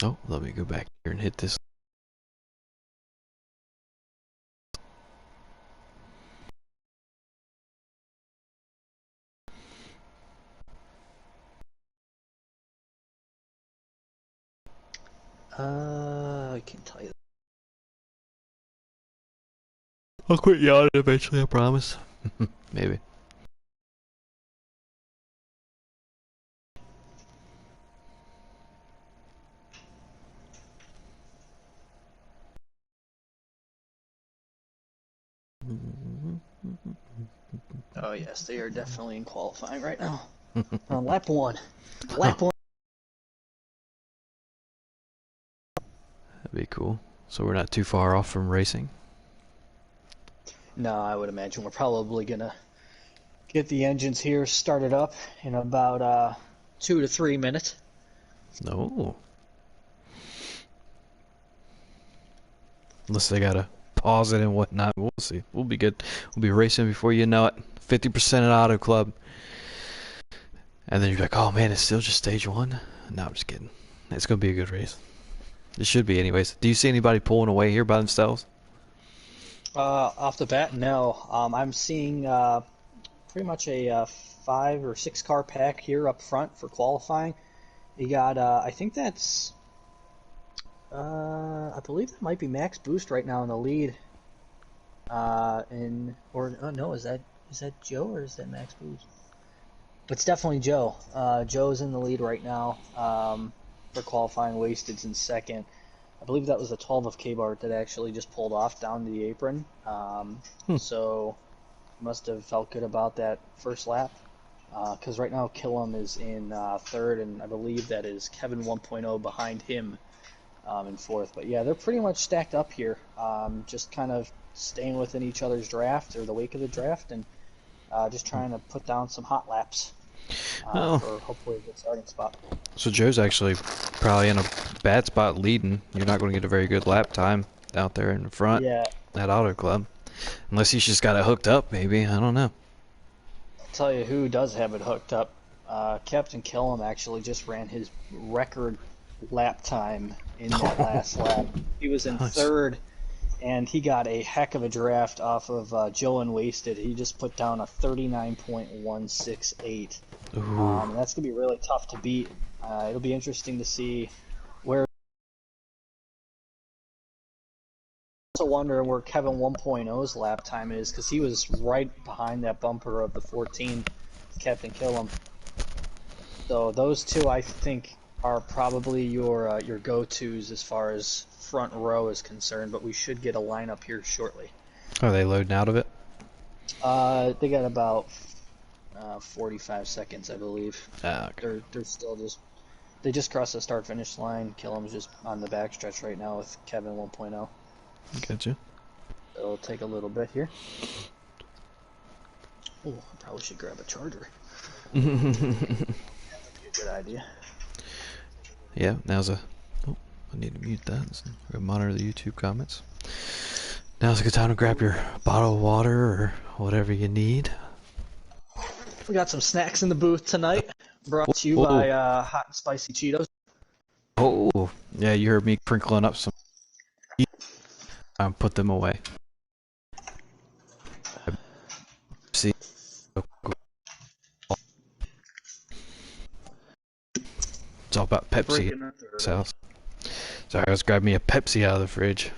Oh, let me go back here and hit this. I can't tell you. I'll quit yawning eventually, I promise. Maybe. Oh yes, they are definitely in qualifying right now. On lap one. Lap one. That'd be cool. So we're not too far off from racing? No, I would imagine we're probably gonna get the engines here started up in about 2 to 3 minutes. No. Unless they gotta pause it and whatnot. We'll see. We'll be good. We'll be racing before you know it. 50% at Auto Club. And then you're like, oh man, it's still just stage one? No, I'm just kidding. It's gonna be a good race. It should be anyways. Do you see anybody pulling away here by themselves? Off the bat, no. I'm seeing pretty much a 5 or 6 car pack here up front for qualifying. You got, I think that's, I believe that might be Max Boost right now in the lead. No, is that Joe or is that Max Boost? It's definitely Joe. Joe's in the lead right now for qualifying. Wasted's in second. I believe that was the 12 of K-Bart that actually just pulled off down to the apron. So must have felt good about that first lap. Because right now Killam is in third, and I believe that is Kevin 1.0 behind him in fourth. But yeah, they're pretty much stacked up here. Just kind of staying within each other's draft or the wake of the draft, and just trying to put down some hot laps for hopefully a good starting spot. So Joe's actually probably in a bad spot leading. You're not going to get a very good lap time out there in the front at Auto Club. Unless he's just got it hooked up, maybe. I don't know. I'll tell you who does have it hooked up. Captain Killam actually just ran his record lap time in that last lap. He was in third, and he got a heck of a draft off of Joe and Wasted. He just put down a 39.168. That's going to be really tough to beat. It'll be interesting to see where. I also wonder where Kevin 1.0's lap time is, because he was right behind that bumper of the 14 Captain Killam. So those two, I think, are probably your go-tos as far as front row is concerned. But we should get a lineup here shortly. Are they loading out of it? They got about 45 seconds, I believe. Okay. They're still just. They just crossed the start-finish line. Killam's just on the backstretch right now with Kevin 1.0. Gotcha. It'll take a little bit here. Oh, I probably should grab a charger. That'd be a good idea. Yeah, now's a... Oh, I need to mute that. So I'm going to monitor the YouTube comments. Now's a good time to grab your bottle of water or whatever you need. We got some snacks in the booth tonight. Brought to you by Hot and Spicy Cheetos. Oh, yeah, you heard me crinkling up some... put them away. See? It's all about Pepsi in this house. Sorry, I was grabbing me a Pepsi out of the fridge.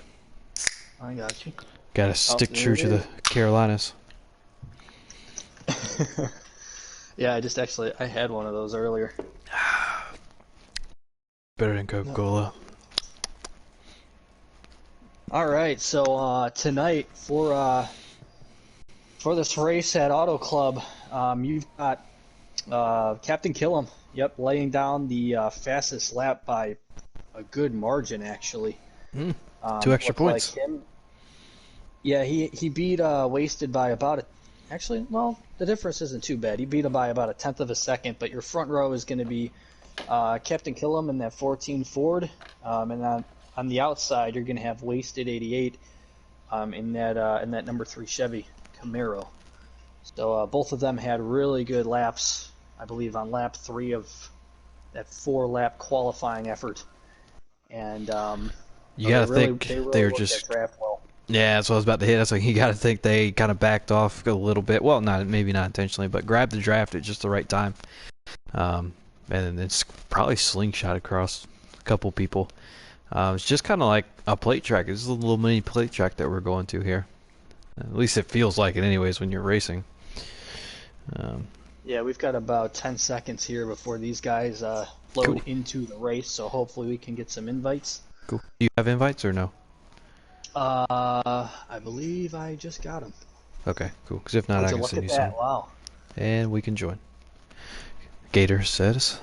I got you. Gotta stick true to the Carolinas. Yeah, I had one of those earlier. Better than Coca-Cola. All right, so tonight for this race at Auto Club, you've got Captain Killam. Yep, laying down the fastest lap by a good margin, actually. 2 extra points. Like him. Yeah, he beat Wasted by about a. Actually, well, the difference isn't too bad. He beat him by about 1/10 of a second, but your front row is going to be Captain Killam in that 14 Ford, and on the outside you're going to have Wasted 88 in that number 3 Chevy Camaro. So both of them had really good laps, I believe, on lap 3 of that 4-lap qualifying effort. and You gotta think they they really were worked that just. draft well. Yeah, that's what I was about to hit. That's like you gotta think they kind of backed off a little bit. Well, not maybe not intentionally, but grabbed the draft at just the right time. Um, and then it's probably slingshot across a couple people. It's just kind of like a plate track. It's a little mini plate track that we're going to here. At least it feels like it, anyways, when you're racing. Um, Yeah, we've got about 10 seconds here before these guys cool, load into the race, so hopefully we can get some invites. cool. Do you have invites or no? I believe I just got them. Okay, cool. Because if not, Would I you can look send at you that? some, Wow. and we can join. Gator says.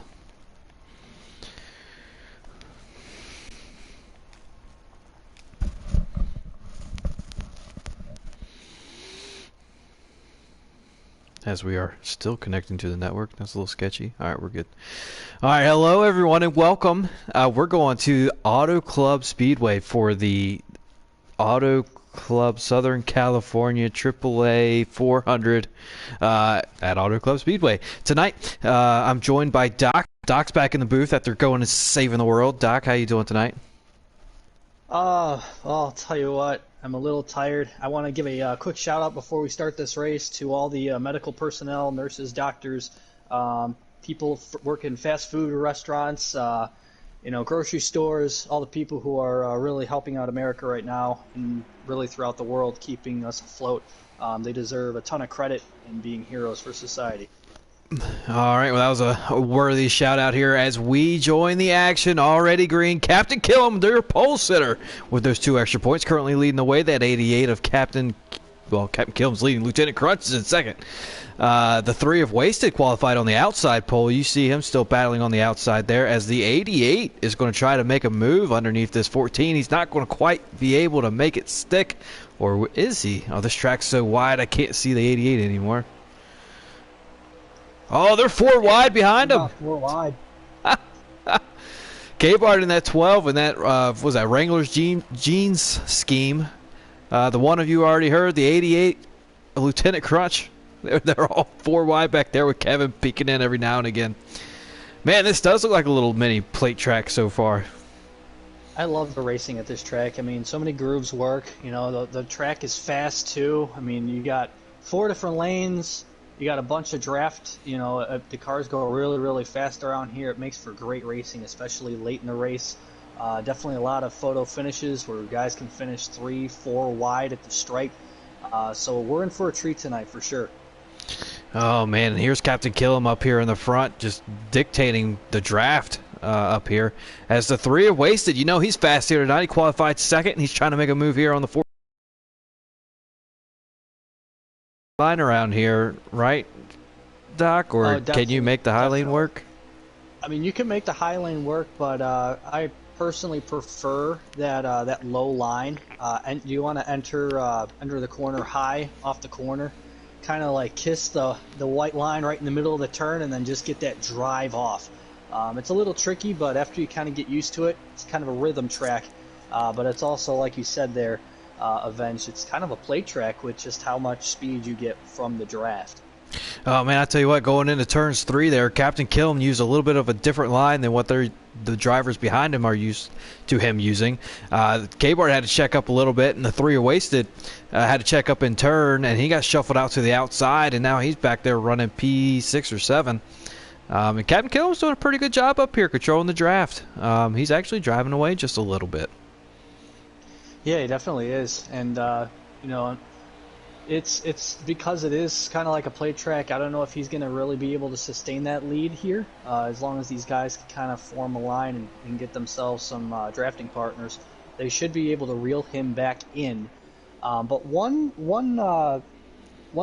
As we are still connecting to the network. That's a little sketchy. All right, we're good. All right, hello everyone and welcome. We're going to Auto Club Speedway for the Auto Club Southern California AAA 400 at Auto Club Speedway. Tonight, I'm joined by Doc. Doc's back in the booth after going and saving the world. Doc, how you doing tonight? Well, I'll tell you what, I'm a little tired. I want to give a quick shout out before we start this race to all the medical personnel, nurses, doctors, people working fast food restaurants, grocery stores, all the people who are really helping out America right now and really throughout the world, keeping us afloat. They deserve a ton of credit in being heroes for society. All right, well, that was a worthy shout out here as we join the action. Already green, Captain Killam, their pole sitter, with those 2 extra points, currently leading the way. That 88 of Captain Killam's leading. Lieutenant Crunch is in second. The 3 of Wasted qualified on the outside pole. You see him still battling on the outside there as the 88 is going to try to make a move underneath this 14. He's not going to quite be able to make it stick, or is he? Oh, this track's so wide I can't see the 88 anymore. Oh, they're 4 wide behind him. About 4 wide. K-Bart in that 12 and that was that Wrangler's jeans scheme. The one of you already heard, the 88, Lieutenant Crunch. They're all 4 wide back there with Kevin peeking in every now and again. Man, this does look like a little mini plate track so far. I love the racing at this track. I mean, so many grooves work. The track is fast too. I mean, you got 4 different lanes. You got a bunch of draft. The cars go really, really fast around here. It makes for great racing, especially late in the race. Definitely a lot of photo finishes where guys can finish 3, 4 wide at the stripe. So we're in for a treat tonight for sure. Oh, man, and here's Captain Killam up here in the front, just dictating the draft up here. As the 3 of Wasted, he's fast here tonight. He qualified second, and he's trying to make a move here on the 4th line around here, right, Doc? Or can you make the high lane work? I mean, you can make the high lane work, but I personally prefer that low line. And you want to enter the corner high off the corner, kind of like kiss the white line right in the middle of the turn, and then just get that drive off. It's a little tricky, but after you kind of get used to it, it's kind of a rhythm track. But it's also, like you said there, Avenge, it's kind of a plate track with just how much speed you get from the draft. Oh, man, I tell you what, going into turns 3 there, Captain Killam used a little bit of a different line than what the drivers behind him are used to him using. K-Bart had to check up a little bit, and the 3 of Wasted had to check up in turn, and he got shuffled out to the outside, and now he's back there running P6 or 7. And Captain Killam's doing a pretty good job up here controlling the draft. He's actually driving away just a little bit. Yeah, he definitely is, and it's because it is kind of like a plate track. I don't know if he's going to really be able to sustain that lead here, as long as these guys can kind of form a line and get themselves some drafting partners. They should be able to reel him back in. But one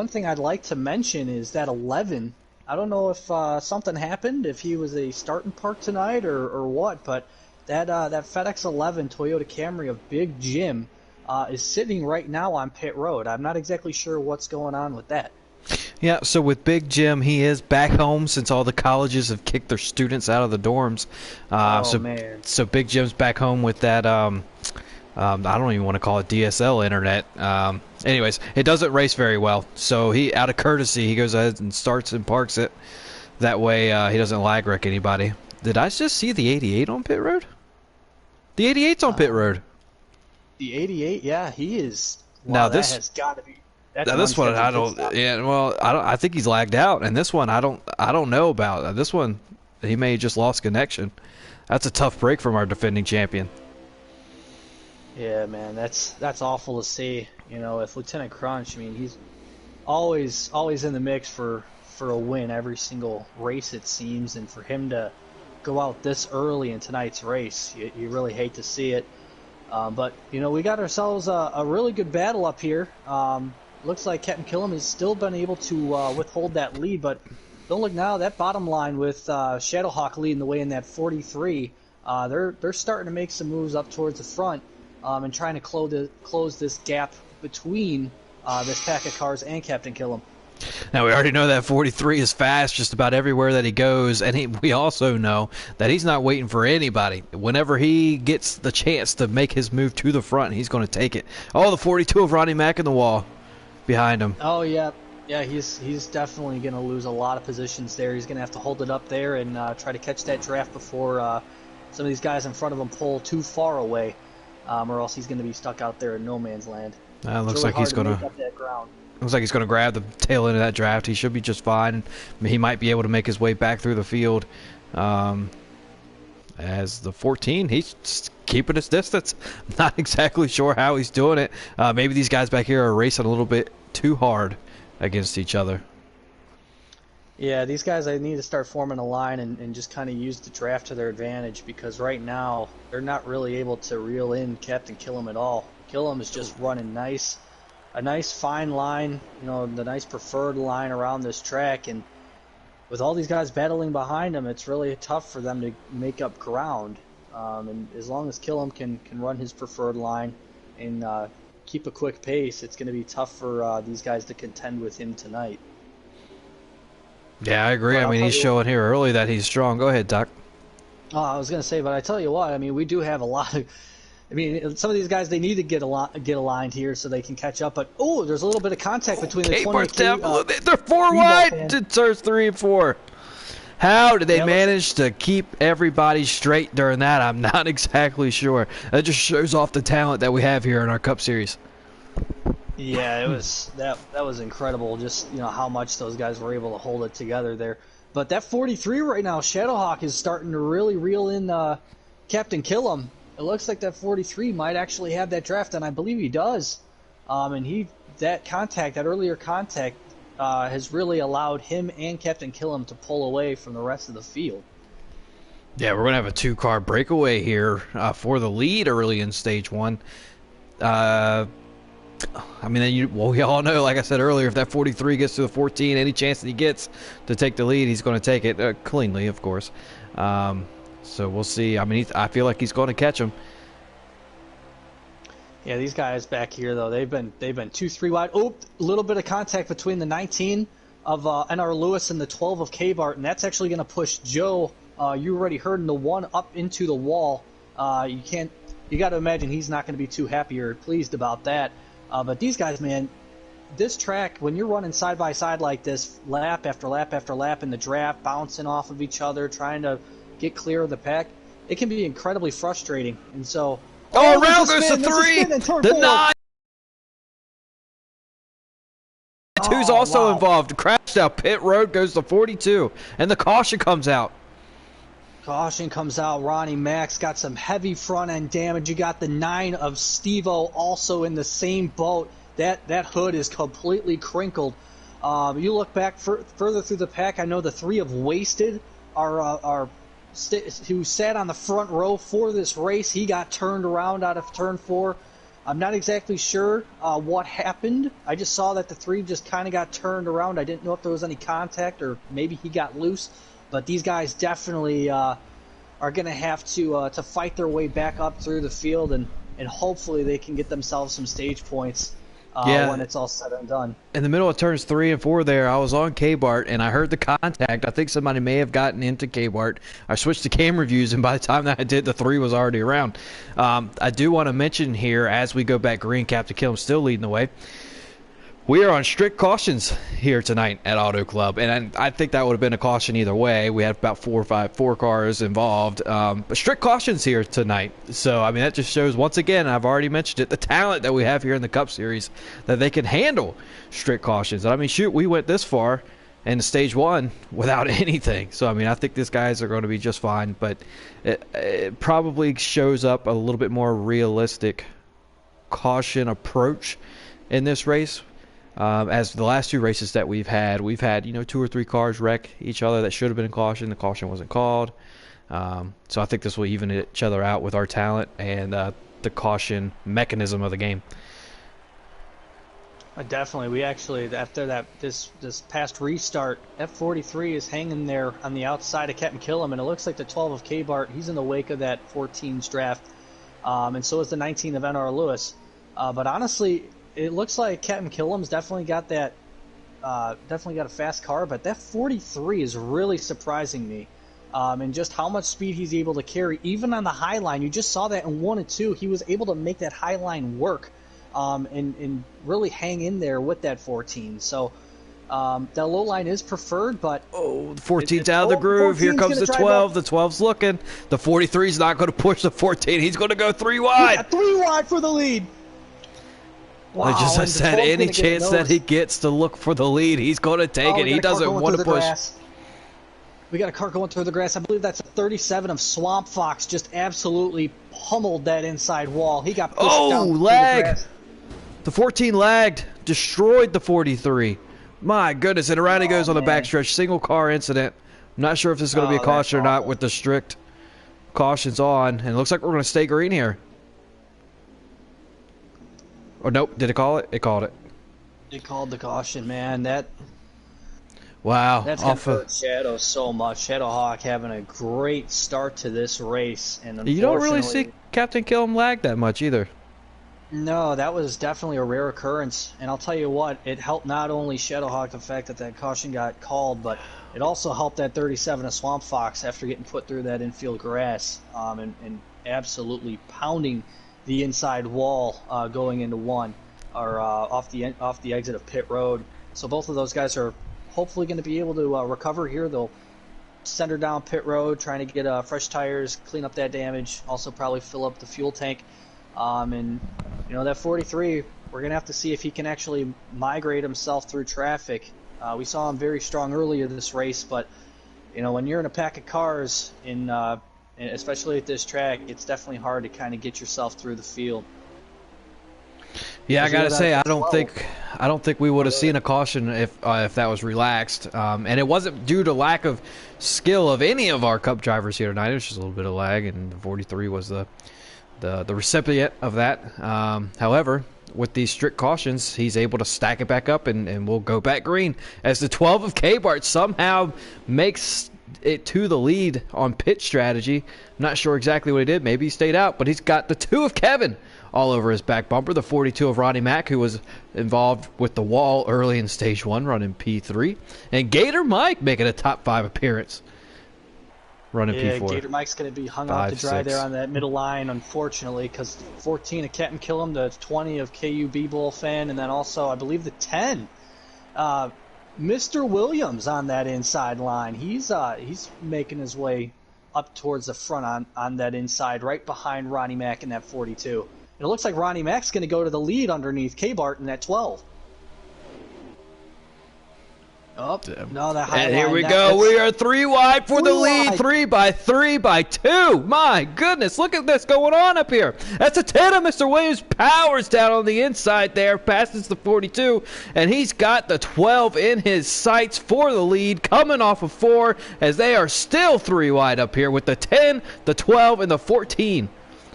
thing I'd like to mention is that 11. I don't know if something happened, if he was a starting park tonight or what, but that FedEx 11 Toyota Camry of Big Jim is sitting right now on pit road. I'm not exactly sure what's going on with that. Yeah, so with Big Jim, he is back home since all the colleges have kicked their students out of the dorms. Man. So Big Jim's back home with that, I don't even want to call it DSL internet. Anyways, it doesn't race very well. So he, out of courtesy, he goes ahead and starts and parks it. That way he doesn't lag wreck anybody. Did I just see the 88 on pit road? The 88's on pit Uh, road. the 88, yeah, he is. Now Wow, that this has got to be. That's now an this one I unscheduled pit don't. stop. Yeah, well, I don't. I think he's lagged out, and this one I don't know about. This one he may have just lost connection. That's a tough break from our defending champion. Yeah, man, that's awful to see. You know, with Lieutenant Crunch, I mean, he's always in the mix for a win every single race it seems, and for him to go out this early in tonight's race, you really hate to see it. But you know, we got ourselves a really good battle up here. Looks like Captain Killam has still been able to withhold that lead, but don't look now. That bottom line with Shadowhawk leading the way in that 43, they're starting to make some moves up towards the front and trying to close this gap between this pack of cars and Captain Killam. Now we already know that 43 is fast just about everywhere that he goes, and we also know that he's not waiting for anybody. Whenever he gets the chance to make his move to the front, he's going to take it. Oh, the 42 of Ronnie Mack in the wall behind him. Oh yeah, yeah. He's definitely going to lose a lot of positions there. He's going to have to hold it up there and try to catch that draft before some of these guys in front of him pull too far away, or else he's going to be stuck out there in no man's land. Looks It's really like he's hard to going make to. up that ground. Looks like he's going to grab the tail end of that draft. He should be just fine. He might be able to make his way back through the field. As the 14, he's just keeping his distance. Not exactly sure how he's doing it. Maybe these guys back here are racing a little bit too hard against each other. Yeah, these guys, I need to start forming a line and just kind of use the draft to their advantage, because right now they're not really able to reel in Captain Killam at all. Killam is just running a nice fine line, you know, the nice preferred line around this track, and with all these guys battling behind him, it's really tough for them to make up ground. And as long as Killam can run his preferred line and keep a quick pace, it's going to be tough for these guys to contend with him tonight. Yeah, I agree. But I mean, he's showing here early that he's strong. Go ahead, Doc. I was going to say, but I tell you what, I mean, we do have a lot of. I mean, some of these guys, they need to get aligned here so they can catch up. But oh, there's a little bit of contact between the 28. They're four wide. It turns 3 and 4. How did they manage to keep everybody straight during that? I'm not exactly sure. That just shows off the talent that we have here in our Cup Series. Yeah, it was that was incredible. Just, you know, how much those guys were able to hold it together there. But that 43 right now, Shadowhawk is starting to really reel in Captain Killam. It looks like that 43 might actually have that draft, and I believe he does. And that earlier contact, has really allowed him and Captain Killam to pull away from the rest of the field. Yeah, we're going to have a 2-car breakaway here for the lead early in Stage 1. I mean, we all know, like I said earlier, if that 43 gets to the 14, any chance that he gets to take the lead, he's going to take it cleanly, of course. So we'll see. I mean, I feel like he's going to catch him. Yeah, these guys back here, though, they've been 2-3 wide. Oh, a little bit of contact between the 19 of NR Lewis and the 12 of K-Bart, and that's actually going to push Joe. You already heard in the one up into the wall. You got to imagine he's not going to be too happy or pleased about that. But these guys, man, this track, when you're running side by side like this, lap after lap after lap in the draft, bouncing off of each other, trying to get clear of the pack, it can be incredibly frustrating. And so, around goes the 3, the 9. Who's also involved. Crashed out. Pit road goes to 42, and the caution comes out. Caution comes out. Ronnie Max got some heavy front end damage. You got the 9 of Steve-O also in the same boat. That hood is completely crinkled. You look back further through the pack. I know the 3 of Wasted who sat on the front row for this race. He got turned around out of turn 4. I'm not exactly sure what happened. I just saw that the 3 just kind of got turned around. I didn't know if there was any contact or maybe he got loose. But these guys definitely are going to have to fight their way back up through the field, and hopefully they can get themselves some stage points when it's all said and done. In the middle of turns 3 and 4 there, I was on K-Bart, and I heard the contact. I think somebody may have gotten into K-Bart. I switched to camera views, and by the time that I did, the 3 was already around. I do want to mention here, as we go back green, Captain Killam still leading the way. We are on strict cautions here tonight at Auto Club, and I think that would have been a caution either way. We had about four cars involved, but strict cautions here tonight. So, I mean, that just shows, once again, I've already mentioned it, the talent that we have here in the Cup Series, that they can handle strict cautions. I mean, shoot, we went this far in stage one without anything. So, I mean, I think these guys are going to be just fine, but it probably shows up a little bit more realistic caution approach in this race. As the last two races that we've had, you know, 2 or 3 cars wreck each other that should have been in caution. The caution wasn't called. So I think this will even each other out with our talent and the caution mechanism of the game. Definitely. We actually, after that, this past restart, F43 is hanging there on the outside of Captain Killam, and it looks like the 12 of K-Bart, he's in the wake of that 14's draft, and so is the 19 of NR Lewis. But honestly, it looks like Captain Killam's definitely got that, definitely got a fast car, but that 43 is really surprising me, and just how much speed he's able to carry, even on the high line. You just saw that in 1 and 2. He was able to make that high line work, and really hang in there with that 14. So that low line is preferred, but the 14's out of the groove. Here comes the 12. The 12's looking. The 43's not going to push the 14. He's going to go 3 wide. Yeah, 3 wide for the lead. Wow, Like I said, any chance that he gets to look for the lead, he's going to take it. He doesn't want to push. We got a car going through the grass. I believe that's a 37 of Swamp Fox. Just absolutely pummeled that inside wall. He got pushed down lag. The grass. The 14 lagged, destroyed the 43. My goodness, and around he goes on the backstretch. Single car incident. I'm not sure if this is going to be a caution or not with the strict cautions on. And it looks like we're going to stay green here. Or nope, did it call it? It called it. It called the caution, man. Wow. That's going to hurt Shadow so much. Shadowhawk having a great start to this race. And you don't really see Captain Killam lag that much either. No, that was definitely a rare occurrence. And I'll tell you what, it helped not only Shadowhawk the fact that that caution got called, but it also helped that 37 of Swamp Fox after getting put through that infield grass, and absolutely pounding the inside wall going into 1, or off the exit of pit road. So both of those guys are hopefully going to be able to recover here. They'll send her down pit road, trying to get fresh tires, clean up that damage, also probably fill up the fuel tank. And you know, that 43, we're going to have to see if he can actually migrate himself through traffic. We saw him very strong earlier this race, but you know, when you're in a pack of cars, especially at this track, it's definitely hard to kind of get yourself through the field. Yeah, I gotta say, I don't think we would have seen a caution if that was relaxed, and it wasn't due to lack of skill of any of our Cup drivers here tonight. It was just a little bit of lag, and the 43 was the recipient of that. However, with these strict cautions, he's able to stack it back up, and we'll go back green as the 12 of K-Bart somehow makes it to the lead on pit strategy. I'm not sure exactly what he did. Maybe he stayed out, but he's got the 2 of Kevin all over his back bumper. The 42 of Ronnie Mack, who was involved with the wall early in stage 1, running P3. And Gator Mike making a top 5 appearance, running P4. Gator Mike's going to be hung out to dry there on that middle line, unfortunately, because 14 of Captain Killam, the 20 of KU B-Bowl fan, and then also, I believe, the 10, Mr. Williams on that inside line. He's making his way up towards the front on that inside, right behind Ronnie Mack in that 42. And it looks like Ronnie Mack's going to go to the lead underneath K-Bart in that 12. Oh, no, that high and line, here we go. We are 3 wide for the lead. 3 by 2. My goodness, look at this going on up here. That's a 10 of Mr. Williams. Powers down on the inside there, passes the 42, and he's got the 12 in his sights for the lead, coming off of 4, as they are still 3 wide up here with the 10, the 12, and the 14.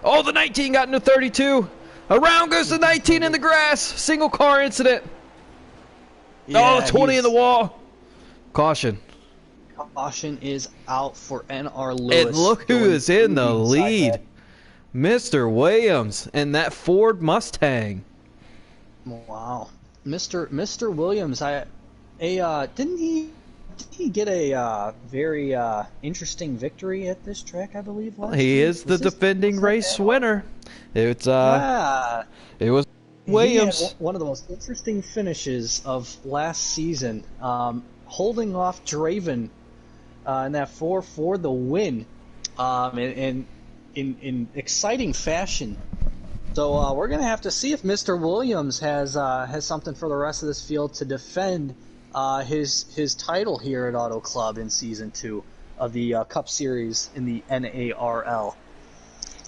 Oh, the 19 got into 32. Around goes the 19 in the grass. Single car incident. Yeah, the 20 in the wall. Caution. Caution is out for NR Lewis. And look who is in the lead. Mr. Williams and that Ford Mustang. Wow. Mr. Williams, didn't he get a very interesting victory at this track, I believe? He is the defending race winner. It was He had Williams. one of the most interesting finishes of last season, holding off Draven in that 4 for the win, and in exciting fashion. So we're going to have to see if Mr. Williams has something for the rest of this field to defend his title here at Auto Club in Season 2 of the Cup Series in the NARL.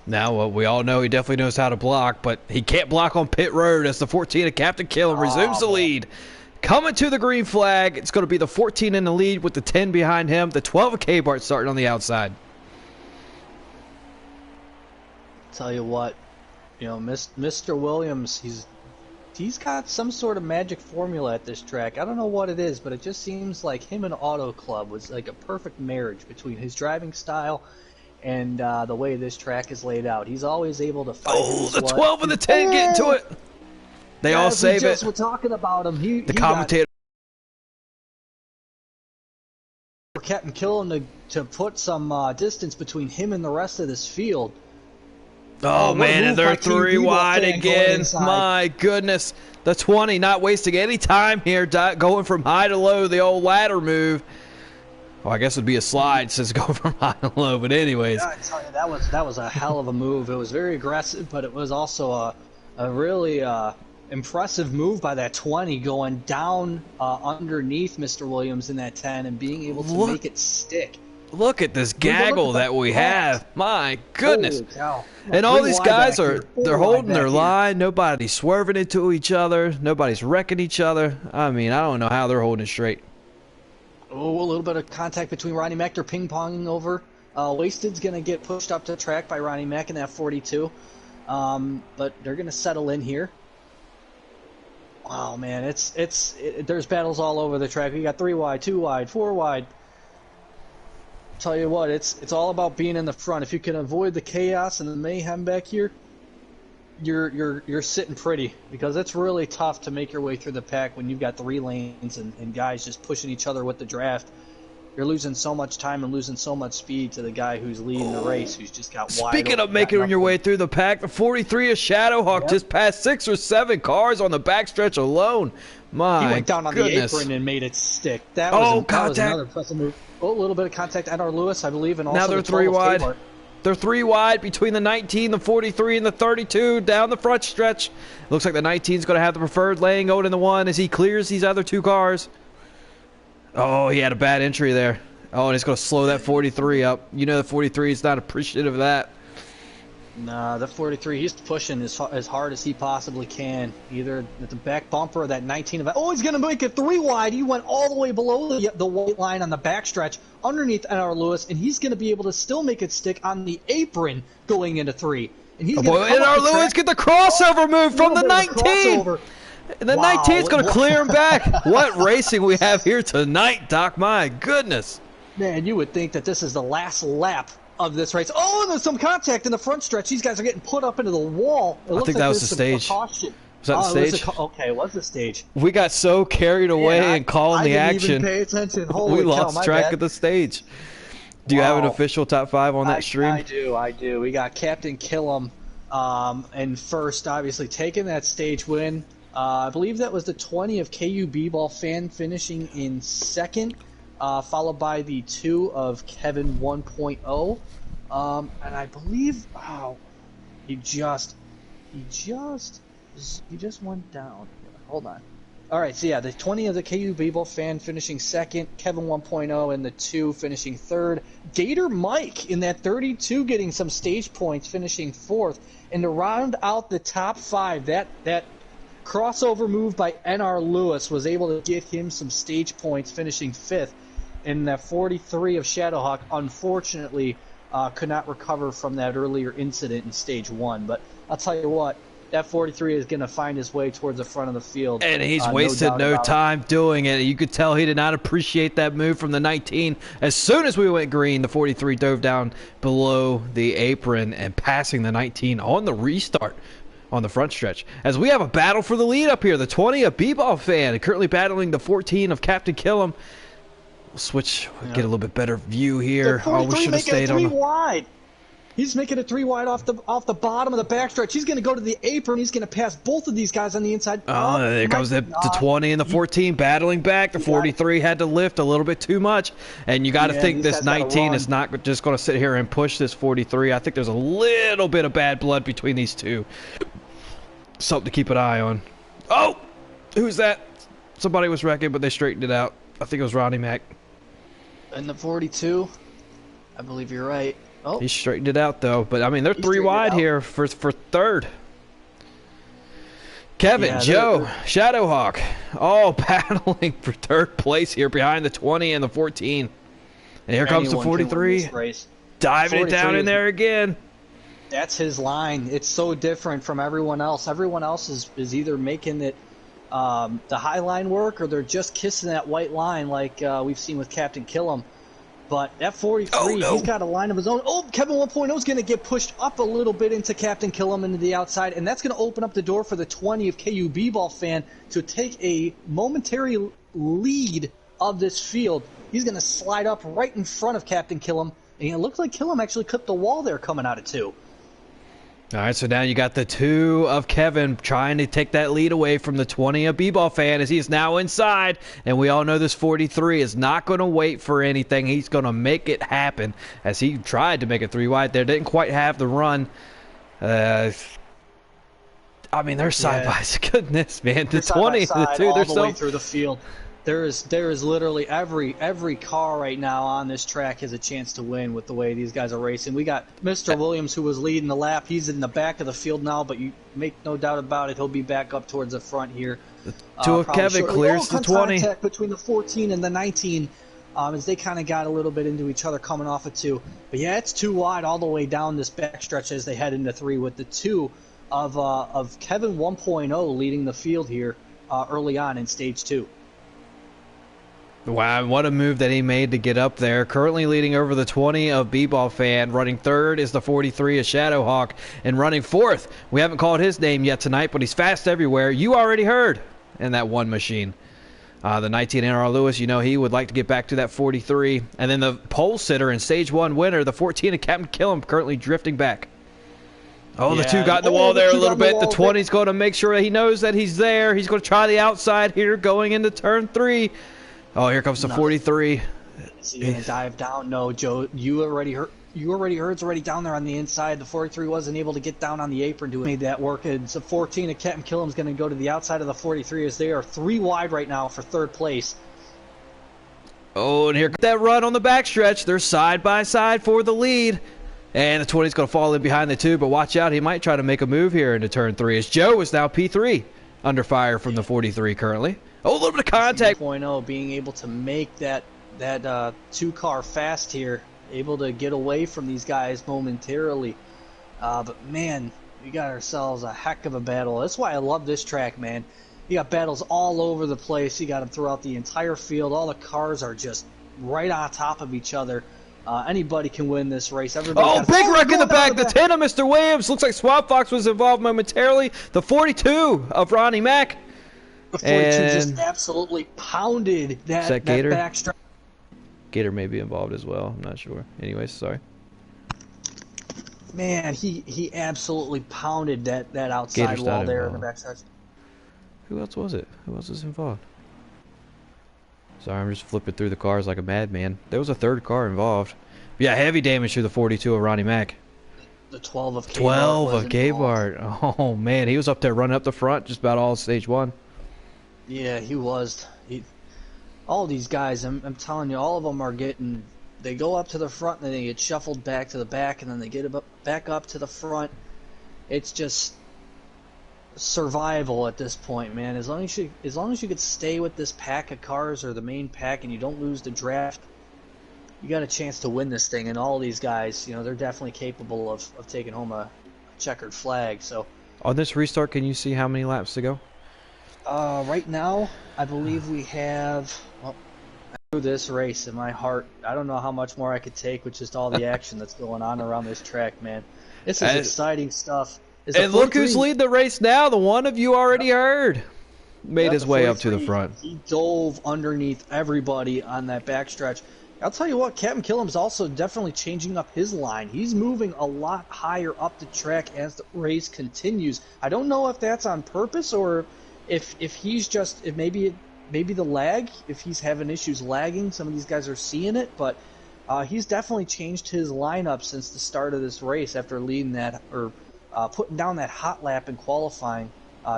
Now, we all know he definitely knows how to block, but he can't block on pit road as the 14 of Captain Killam resumes the lead. Coming to the green flag, it's going to be the 14 in the lead with the 10 behind him, the 12 of K-Bart starting on the outside. Tell you what, Mr. Williams, he's got some sort of magic formula at this track. I don't know what it is, but it just seems like him and Auto Club was like a perfect marriage between his driving style and the way this track is laid out. He's always able to fight. Oh, the 12 and the 10 get into it. They all save it. We're talking about him. The commentator. Captain Killam to put some distance between him and the rest of this field. Oh, man, and they're 3 wide again. My goodness. The 20 not wasting any time here, going from high to low, the old ladder move. Well, I guess it would be a slide since going from high to low, but anyways. Yeah, I tell you, that was a hell of a move. It was very aggressive, but it was also a really impressive move by that 20 going down underneath Mr. Williams in that 10 and being able to make it stick. Look at this gaggle that we have. My goodness. And all these guys they're holding their line. Nobody's swerving into each other. Nobody's wrecking each other. I mean, I don't know how they're holding it straight. Oh, a little bit of contact between Ronnie Mack. They're ping-ponging over. Wasted's going to get pushed up the track by Ronnie Mack in that 42. But they're going to settle in here. Oh, man, there's battles all over the track. We got 3 wide, 2 wide, 4 wide. Tell you what, it's all about being in the front. If you can avoid the chaos and the mayhem back here, you're sitting pretty, because it's really tough to make your way through the pack when you've got 3 lanes and guys just pushing each other with the draft. You're losing so much time and losing so much speed to the guy who's leading the race, who's just got wide. Speaking of making your way through the pack, the 43 of Shadowhawk just passed 6 or 7 cars on the backstretch alone. My He went down on goodness. the apron and made it stick. That was another impressive move. Oh, a little bit of contact. NR Lewis, I believe, and also now they're the 3 wide. Kmart. They're 3 wide between the 19, the 43, and the 32 down the front stretch. Looks like the 19 is going to have the preferred lane going in the 1 as he clears these other 2 cars. Oh, he had a bad entry there. Oh, and he's going to slow that 43 up. You know the 43 is not appreciative of that. Nah, the 43, he's pushing as hard as he possibly can. Either at the back bumper or that 19. Oh, he's going to make it 3 wide. He went all the way below the white line on the backstretch underneath NR Lewis, and he's going to be able to still make it stick on the apron going into 3. And he's NR Lewis get the crossover move from the 19. And the 19 is going to clear him back. What racing we have here tonight, Doc. My goodness. Man, you would think that this is the last lap of this race. Oh, and there's some contact in the front stretch. These guys are getting put up into the wall. I think that was the stage. Was that the stage? Okay, it was the stage. We got so carried away and calling the action. I didn't even pay attention. We lost track of the stage. Do you have an official top 5 on that stream? I do. We got Captain Killam in first, obviously, taking that stage win. I believe that was the 20 of KU B-Ball Fan finishing in second. Followed by the 2 of Kevin 1.0, and I believe he just went down. Hold on. All right, so yeah, the 20 of the KU B-Ball Fan finishing second, Kevin 1.0, and the 2 finishing third. Gator Mike in that 32 getting some stage points, finishing fourth, and to round out the top 5, that crossover move by NR Lewis was able to get him some stage points, finishing fifth. And that 43 of Shadowhawk, unfortunately, could not recover from that earlier incident in stage 1. But I'll tell you what, that 43 is going to find his way towards the front of the field. And he's wasted no time doing it. You could tell he did not appreciate that move from the 19. As soon as we went green, the 43 dove down below the apron and passing the 19 on the restart on the front stretch. As we have a battle for the lead up here, the 20 of B-Ball Fan currently battling the 14 of Captain Killam. Switch, get a little bit better view here. Oh, we should have stayed on. 3 wide. He's making a 3 wide off the bottom of the backstretch. He's going to go to the apron. He's going to pass both of these guys on the inside. Oh, there comes the 20 and the 14 battling back. The 43 had to lift a little bit too much. And you got to think this 19 is not just going to sit here and push this 43. I think there's a little bit of bad blood between these two. Something to keep an eye on. Oh! Who's that? Somebody was wrecking, but they straightened it out. I think it was Ronnie Mac. And the 42, I believe you're right. Oh. He straightened it out, though. But, I mean, they're 3 wide here for third. Kevin, Joe, Shadowhawk, all battling for third place here behind the 20 and the 14. And here comes the 43. Diving it down in there again. That's his line. It's so different from everyone else. Everyone else is either making it the high line work, or they're just kissing that white line like we've seen with Captain Killam. But that 43, he's got a line of his own. Oh, Kevin 1.0 is going to get pushed up a little bit into Captain Killam into the outside, and that's going to open up the door for the 20 of KU B-Ball fan to take a momentary lead of this field. He's going to slide up right in front of Captain Killam, and it looks like Killam actually clipped the wall there coming out of 2. All right, so now you got the 2 of Kevin trying to take that lead away from the 20 of B-Ball fan as he's now inside. And we all know this 43 is not going to wait for anything. He's going to make it happen as he tried to make it 3 wide there. Didn't quite have the run. I mean, they're side by side. Goodness, man. The 20 and the 2, they're all the way through the field. There is literally every car right now on this track has a chance to win with the way these guys are racing. We got Mr. Williams, who was leading the lap. He's in the back of the field now, but you make no doubt about it, he'll be back up towards the front here. To Kevin clears the 20. Contact between the 14 and the 19 as they kind of got a little bit into each other coming off of 2. But yeah, it's 2 wide all the way down this backstretch as they head into 3 with the 2 of Kevin 1.0 leading the field here early on in stage 2. Wow, what a move that he made to get up there. Currently leading over the 20 of B-Ball fan. Running third is the 43 of Shadowhawk. And running fourth, we haven't called his name yet tonight, but he's fast everywhere. You already heard in that one machine. The 19 NARL Lewis, you know, he would like to get back to that 43. And then the pole sitter and stage 1 winner, the 14 of Captain Killam, currently drifting back. Oh, yeah. The 2 got in the wall there a little bit. The 20's going to make sure that he knows that he's there. He's going to try the outside here going into turn 3. Oh, here comes the 43. Is he gonna dive down? No, Joe. You already heard. It's already down there on the inside. The 43 wasn't able to get down on the apron to make that work. It's a 14 of Captain Killam's going to go to the outside of the 43 as they are 3 wide right now for third place. Oh, and here comes that run on the backstretch. They're side by side for the lead. And the 20's going to fall in behind the 2, but watch out. He might try to make a move here into turn 3 as Joe is now P3 under fire from the 43 currently. Oh, a little bit of contact. 2.0 being able to make that 2-car fast here, able to get away from these guys momentarily. But man, we got ourselves a heck of a battle. That's why I love this track, man. You got battles all over the place. You got them throughout the entire field. All the cars are just right on top of each other. Anybody can win this race. Everybody big wreck in the back. The 10 of Mr. Williams. Looks like Swamp Fox was involved momentarily. The 42 of Ronnie Mac. The 42 just absolutely pounded that backstretch. Gator may be involved as well. I'm not sure. Anyways, sorry. Man, he absolutely pounded that outside wall there in the backstretch. Who else was it? Who else was involved? Sorry, I'm just flipping through the cars like a madman. There was a third car involved. Yeah, heavy damage to the 42 of Ronnie Mac. The 12 of K-Bart. 12 of K-Bart. Oh, man. He was up there running up the front just about all of stage 1. Yeah, he was. All these guys, I'm telling you, all of them are getting... They go up to the front, and then they get shuffled back to the back, and then they get back up to the front. It's just survival at this point, man. As long as you could stay with this pack of cars or the main pack, and you don't lose the draft, you got a chance to win this thing. And all these guys, you know, they're definitely capable of taking home a checkered flag. So on this restart, can you see how many laps to go? Right now, I believe we have. Well, through this race in my heart, I don't know how much more I could take with just all the action that's going on around this track, man. This is exciting stuff. And look who's leading the race now. The one of you already heard made his way up to the front. He dove underneath everybody on that backstretch. I'll tell you what, Captain Killam's also definitely changing up his line. He's moving a lot higher up the track as the race continues. I don't know if that's on purpose or if he's just if maybe the lag, if he's having issues lagging. Some of these guys are seeing it, but he's definitely changed his lineup since the start of this race after leading that or putting down that hot lap in qualifying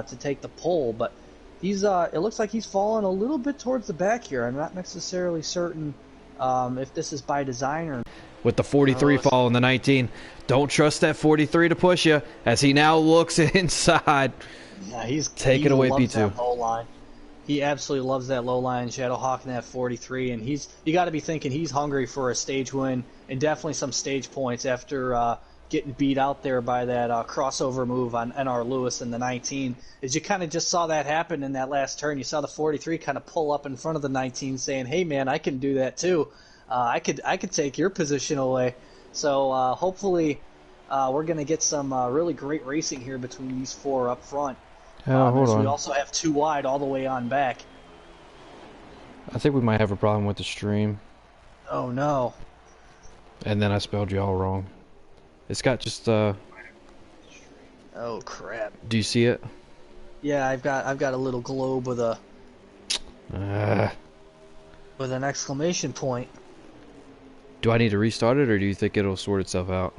to take the pole. But he's it looks like he's fallen a little bit towards the back here. I'm not necessarily certain if this is by design or With the 43 fall in the 19. Don't trust that 43 to push you as he now looks inside. yeah, Take he it away, loves P2. that low line. He absolutely loves that low line Shadowhawk in that 43, and you got to be thinking he's hungry for a stage win and definitely some stage points after getting beat out there by that crossover move on NR Lewis in the 19. As you kind of just saw that happen in that last turn, you saw the 43 kind of pull up in front of the 19, saying, "Hey man, I can do that too. I could take your position away." So hopefully we're going to get some really great racing here between these four up front. Hold As we on. also have two wide all the way on back. I think we might have a problem with the stream. Oh no. And then I spelled y'all wrong. It's got just Oh crap. do you see it? Yeah, I've got a little globe with Uh, an exclamation point. do I need to restart it or do you think it'll sort itself out?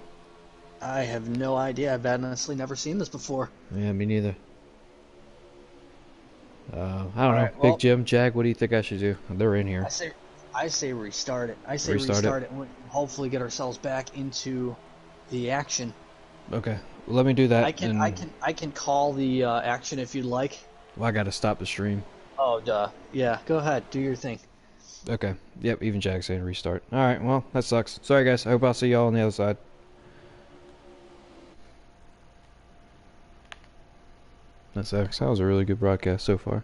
I have no idea. I've honestly never seen this before. Yeah, me neither. I don't know. Alright, well, Big Jim, Jag, what do you think I should do? They're in here. I say restart it. I say Restart restart it? it and hopefully get ourselves back into the action. Okay, well, let me do that. I can call the action if you'd like. Well, I gotta stop the stream. Oh duh. Yeah, go ahead. Do your thing. Okay. Yep, even Jag saying restart. Alright, well, that sucks. Sorry, guys. I hope I'll see y'all on the other side. That sucks. That was a really good broadcast so far.